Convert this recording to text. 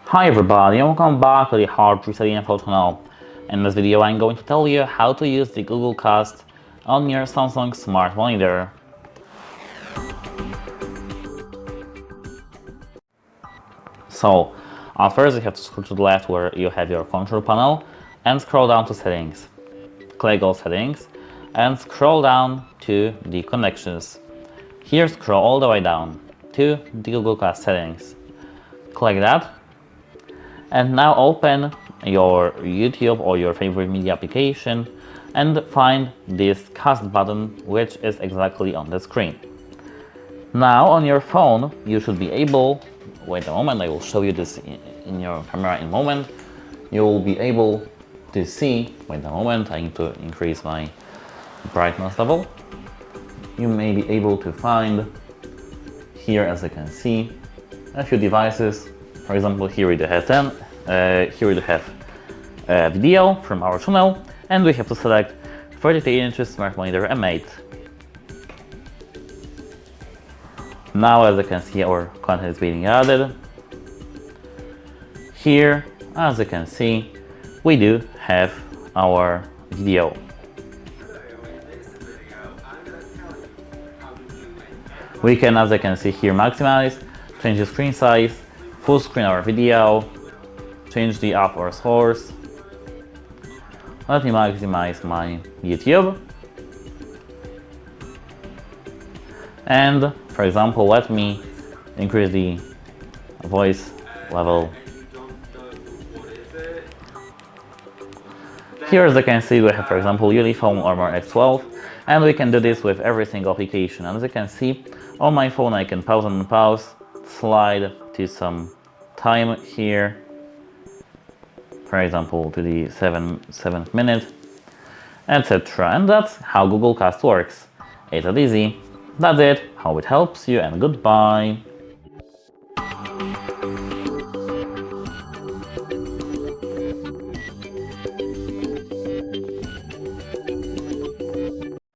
Hi everybody and welcome back to the Hard Reset Info channel. In this video I'm going to tell you how to use the Google Cast on your Samsung smart monitor. So, at first you have to scroll to the left where you have your control panel and scroll down to settings. Click on settings and scroll down to the connections. Here scroll all the way down to the Google Cast settings. Click that. And now open your YouTube or your favorite media application and find this cast button, which is exactly on the screen. Now on your phone you should be able, wait a moment, I will show you this in your camera in a moment. You will be able to see, wait a moment, I need to increase my brightness level. You may be able to find here, as you can see, a few devices. For example, here we do have video from our channel, and we have to select 33 inches smart monitor M8. Now, as you can see, our content is being added. Here, as you can see, we do have our video. We can, as you can see here, maximize, change the screen size, full screen our video, change the app or source. Let me maximize my YouTube. And for example, let me increase the voice level. Here, as you can see, we have, for example, Uniphone Armor X12, and we can do this with every single application. And as you can see, on my phone I can pause and unpause, slide to some time here, for example to the 7th minute, etc. And that's how Google Cast works. It's that easy. That's it. Hope it helps you, and goodbye.